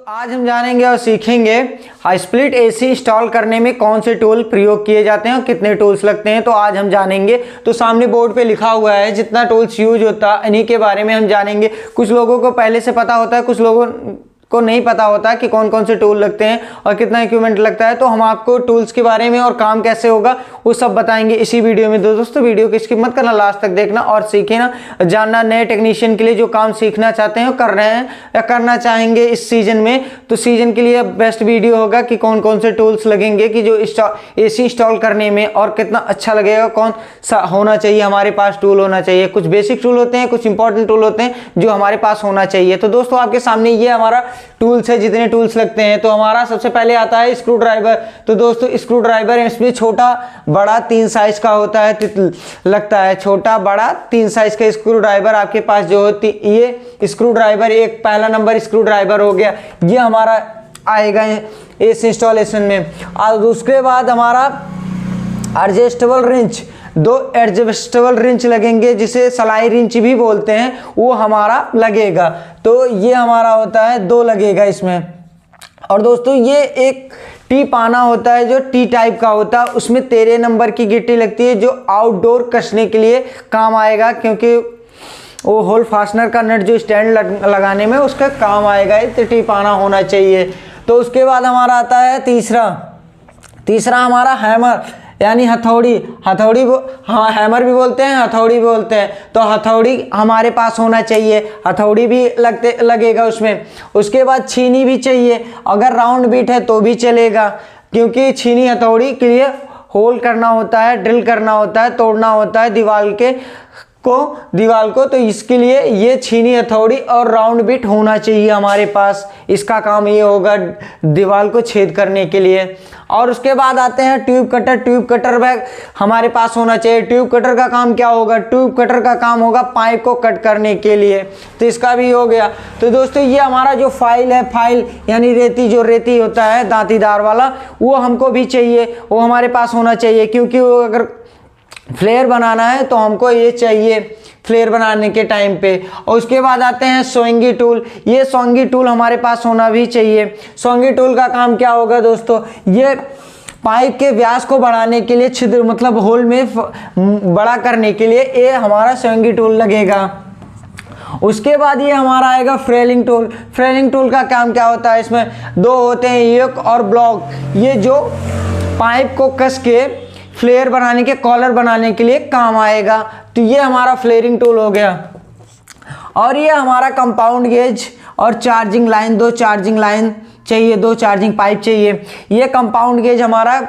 आज हम जानेंगे और सीखेंगे स्प्लिट एसी इंस्टॉल करने में कौन से टूल प्रयोग किए जाते हैं और कितने टूल्स लगते हैं। तो आज हम जानेंगे। तो सामने बोर्ड पे लिखा हुआ है जितना टूल्स यूज होता है इन्हीं के बारे में हम जानेंगे। कुछ लोगों को पहले से पता होता है, कुछ लोगों को नहीं पता होता कि कौन कौन से टूल लगते हैं और कितना इक्विपमेंट लगता है। तो हम आपको टूल्स के बारे में और काम कैसे होगा वो सब बताएंगे इसी वीडियो में। दोस्तों वीडियो की स्किप मत करना, लास्ट तक देखना और सीखना, जानना। नए टेक्नीशियन के लिए जो काम सीखना चाहते हैं कर रहे हैं या करना चाहेंगे इस सीजन में, तो सीजन के लिए बेस्ट वीडियो होगा कि कौन कौन से टूल्स लगेंगे, कि जो एसी इंस्टॉल करने में और कितना अच्छा लगेगा, कौन सा होना चाहिए, हमारे पास टूल होना चाहिए। कुछ बेसिक टूल होते हैं, कुछ इंपॉर्टेंट टूल होते हैं जो हमारे पास होना चाहिए। तो दोस्तों आपके सामने ये हमारा टूल्स है, जितने टूल्स लगते हैं। तो हमारा सबसे पहले आता है स्क्रू ड्राइवर। तो दोस्तों स्क्रू ड्राइवर इसमें छोटा बड़ा 3 साइज का होता है, लगता है छोटा बड़ा 3 साइज का स्क्रू ड्राइवर आपके पास जो होती, ये स्क्रू ड्राइवर एक पहला नंबर स्क्रू ड्राइवर हो गया, ये हमारा आएगा इस इंस्टॉलेशन में। और उसके बाद हमारा एडजस्टेबल रिंच, 2 एडजस्टेबल रिंच लगेंगे जिसे सलाई रिंच भी बोलते हैं, वो हमारा लगेगा। तो ये हमारा होता है 2 लगेगा इसमें। और दोस्तों ये एक टी पाना होता है जो टी टाइप का होता है, उसमें 13 नंबर की गिट्टी लगती है जो आउटडोर कसने के लिए काम आएगा, क्योंकि वो होल फास्टनर का नट जो स्टैंड लगाने में उसका काम आएगा। तो टी पाना होना चाहिए। तो उसके बाद हमारा आता है तीसरा हमारा हैमर यानी हथौड़ी। हाँ हैमर भी बोलते हैं, हथौड़ी भी बोलते हैं। तो हथौड़ी हमारे पास होना चाहिए, हथौड़ी भी लगेगा उसमें। उसके बाद छीनी भी चाहिए, अगर राउंड बीट है तो भी चलेगा, क्योंकि छीनी हथौड़ी के लिए होल करना होता है, ड्रिल करना होता है, तोड़ना होता है दीवार को। तो इसके लिए ये छीनी हथौड़ी और राउंड बिट होना चाहिए हमारे पास। इसका काम ये होगा दीवार को छेद करने के लिए। और उसके बाद आते हैं tube cutter. Tube cutter bag हमारे पास होना चाहिए। ट्यूब कटर का काम क्या होगा? ट्यूब कटर का काम होगा पाइप को कट करने के लिए, तो इसका भी हो गया। तो दोस्तों ये हमारा जो फाइल है, फाइल यानी रेती होता है दांतीदार वाला, वो हमको भी चाहिए, वो हमारे पास होना चाहिए, क्योंकि वो अगर फ्लेयर बनाना है तो हमको ये चाहिए फ्लेयर बनाने के टाइम पे। और उसके बाद आते हैं सोंगी टूल। ये सोंगी टूल हमारे पास होना भी चाहिए। सोंगी टूल का काम क्या होगा दोस्तों? ये पाइप के व्यास को बढ़ाने के लिए, छिद्र मतलब होल में बड़ा करने के लिए ये हमारा सोंगी टूल लगेगा। उसके बाद ये हमारा आएगा फ्रेलिंग टूल। फ्रेलिंग टूल का काम क्या होता है? इसमें 2 होते हैं, एक और ब्लॉक, ये जो पाइप को कस के फ्लेयर बनाने के, कॉलर बनाने के लिए काम आएगा। तो ये हमारा फ्लेयरिंग टूल हो गया। और ये हमारा कंपाउंड गेज और चार्जिंग लाइन, 2 चार्जिंग लाइन चाहिए, 2 चार्जिंग पाइप चाहिए। ये कंपाउंड गेज हमारा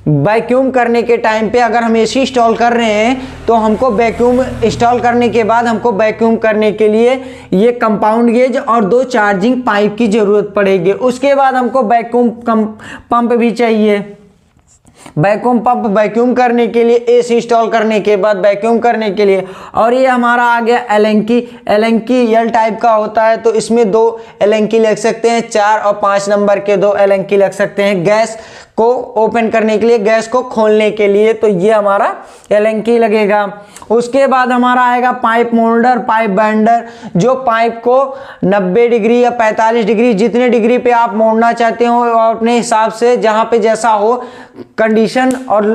वैक्यूम करने के टाइम पे, अगर हम एसी इंस्टॉल कर रहे हैं तो हमको वैक्यूम इंस्टॉल करने के बाद हमको वैक्यूम करने के लिए ये कंपाउंड गेज और 2 चार्जिंग पाइप की ज़रूरत पड़ेगी। उसके बाद हमको वैक्यूम पंप भी चाहिए। वैक्यूम पंप वैक्यूम करने के लिए, एसी इंस्टॉल करने के बाद वैक्यूम करने के लिए। और ये हमारा आ गया एलेंकी एल टाइप का होता है, तो इसमें 2 एलेंकी लग सकते हैं, 4 और 5 नंबर के 2 एलेंकी लग सकते हैं गैस को ओपन करने के लिए, गैस को खोलने के लिए। तो ये हमारा एलेंकी लगेगा। उसके बाद हमारा आएगा पाइप मोल्डर, पाइप बेंडर, जो पाइप को 90 डिग्री या 45 डिग्री, जितने डिग्री पे आप मोड़ना चाहते हो और अपने हिसाब से, जहाँ पे जैसा हो कंडीशन और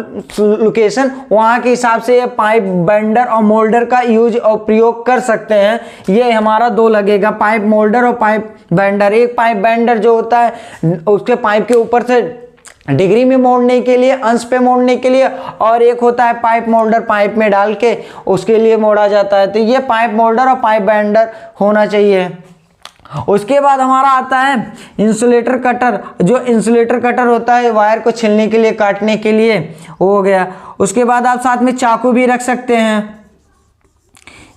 लोकेशन, वहाँ के हिसाब से ये पाइप बेंडर और मोल्डर का यूज और प्रयोग कर सकते हैं। ये हमारा 2 लगेगा, पाइप मोल्डर और पाइप बेंडर। एक पाइप बेंडर जो होता है उसके पाइप के ऊपर से डिग्री में मोड़ने के लिए, अंश पे मोड़ने के लिए, और एक होता है पाइप मोल्डर, पाइप में डाल के उसके लिए मोड़ा जाता है। तो ये पाइप मोल्डर और पाइप बेंडर होना चाहिए। उसके बाद हमारा आता है इंसुलेटर कटर। जो इंसुलेटर कटर होता है वायर को छीलने के लिए, काटने के लिए, वो हो गया। उसके बाद आप साथ में चाकू भी रख सकते हैं,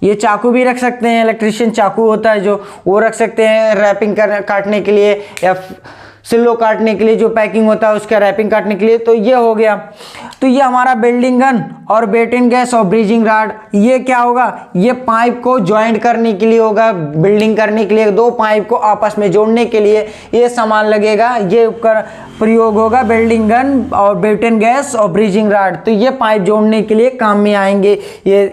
ये चाकू भी रख सकते हैं, इलेक्ट्रिशियन चाकू होता है जो, वो रख सकते हैं रैपिंग काटने के लिए, या सिल्लो काटने के लिए, जो पैकिंग होता है उसका रैपिंग काटने के लिए। तो ये हो गया। तो ये हमारा बिल्डिंग गन और बेटिन गैस और ब्रिजिंग राड, ये क्या होगा? ये पाइप को ज्वाइंट करने के लिए होगा, बिल्डिंग करने के लिए, 2 पाइप को आपस में जोड़ने के लिए ये सामान लगेगा। ये उपकरण प्रयोग होगा बिल्डिंग गन और बेटिन गैस और ब्रिजिंग राड। तो ये पाइप जोड़ने के लिए काम में आएंगे ये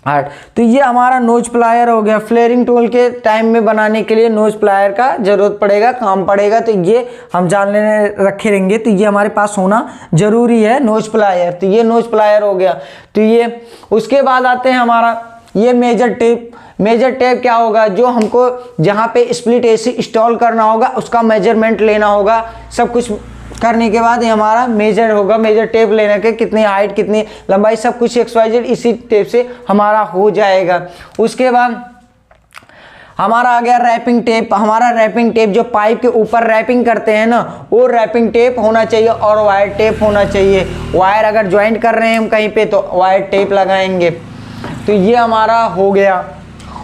8। तो ये हमारा नोज प्लायर हो गया। फ्लेयरिंग टूल के टाइम में बनाने के लिए नोज प्लायर का जरूरत पड़ेगा, काम पड़ेगा, तो ये हम जान लेने रखे रहेंगे। तो ये हमारे पास होना जरूरी है नोज प्लायर। तो ये नोज प्लायर हो गया। तो ये उसके बाद आते हैं हमारा ये मेजर टेप। मेजर टेप क्या होगा, जो हमको जहाँ पे स्प्लिट एसी इंस्टॉल करना होगा उसका मेजरमेंट लेना होगा। सब कुछ करने के बाद ये हमारा मेजर होगा। मेजर टेप लेने के कितनी हाइट, कितनी लंबाई, सब कुछ XYZ इसी टेप से हमारा हो जाएगा। उसके बाद हमारा आ गया रैपिंग टेप। हमारा रैपिंग टेप जो पाइप के ऊपर रैपिंग करते हैं ना, वो रैपिंग टेप होना चाहिए और वायर टेप होना चाहिए। वायर अगर ज्वाइंट कर रहे हैं हम कहीं पे तो वायर टेप लगाएंगे। तो ये हमारा हो गया।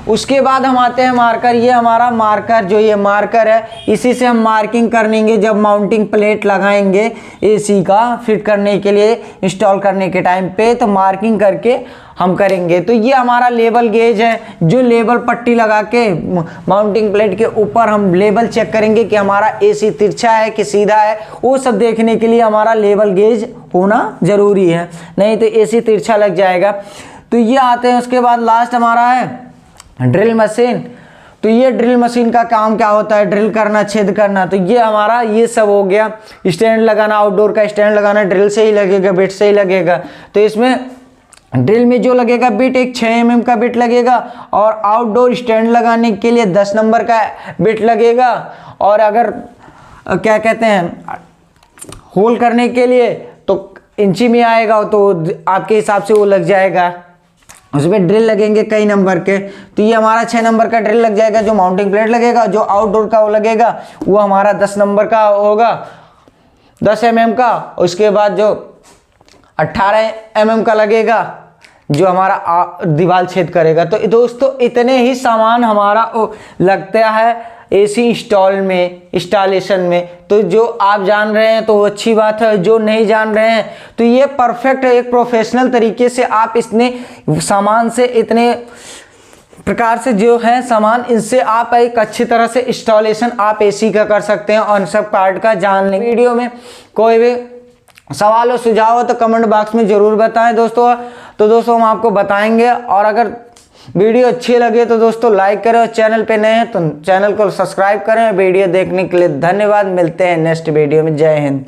उसके बाद हम आते हैं मार्कर। ये हमारा मार्कर, जो ये मार्कर है, इसी से हम मार्किंग करेंगे जब माउंटिंग प्लेट लगाएंगे एसी का फिट करने के लिए, इंस्टॉल करने के टाइम पे, तो मार्किंग करके हम करेंगे। तो ये हमारा लेवल गेज है, जो लेवल पट्टी लगा के माउंटिंग प्लेट के ऊपर हम लेवल चेक करेंगे कि हमारा एसी तिरछा है कि सीधा है। वो सब देखने के लिए हमारा लेवल गेज होना जरूरी है, नहीं तो एसी तिरछा लग जाएगा। तो ये आते हैं। उसके बाद लास्ट हमारा है ड्रिल मशीन। तो ये ड्रिल मशीन का काम क्या होता है, ड्रिल करना, छेद करना। तो ये हमारा ये सब हो गया। स्टैंड लगाना, आउटडोर का स्टैंड लगाना ड्रिल से ही लगेगा, बिट से ही लगेगा। तो इसमें ड्रिल में जो लगेगा बिट, एक 6 mm का बिट लगेगा, और आउटडोर स्टैंड लगाने के लिए 10 नंबर का बिट लगेगा। और अगर क्या कहते हैं होल करने के लिए तो इंची में आएगा, तो आपके हिसाब से वो लग जाएगा। उसमें ड्रिल लगेंगे कई नंबर के। तो ये हमारा 6 नंबर का ड्रिल लग जाएगा जो माउंटिंग प्लेट लगेगा। जो आउटडोर का वो लगेगा वो हमारा 10 नंबर का होगा, 10 mm का। उसके बाद जो 18 mm का लगेगा जो हमारा दीवार छेद करेगा। तो दोस्तों इतने ही सामान हमारा लगता है एसी इंस्टॉलेशन में। तो जो आप जान रहे हैं तो अच्छी बात है, जो नहीं जान रहे हैं तो ये परफेक्ट एक प्रोफेशनल तरीके से आप इतने सामान से, इतने प्रकार से जो है सामान, इनसे आप एक अच्छी तरह से इंस्टॉलेशन आप एसी का कर सकते हैं और सब पार्ट का जान लेंगे। वीडियो में कोई भी सवाल और सुझाव हो तो कमेंट बॉक्स में ज़रूर बताएं दोस्तों। तो दोस्तों हम आपको बताएंगे। और अगर वीडियो अच्छी लगे तो दोस्तों लाइक करें, और चैनल पे नए हैं तो चैनल को सब्सक्राइब करें। वीडियो देखने के लिए धन्यवाद। मिलते हैं नेक्स्ट वीडियो में। जय हिंद।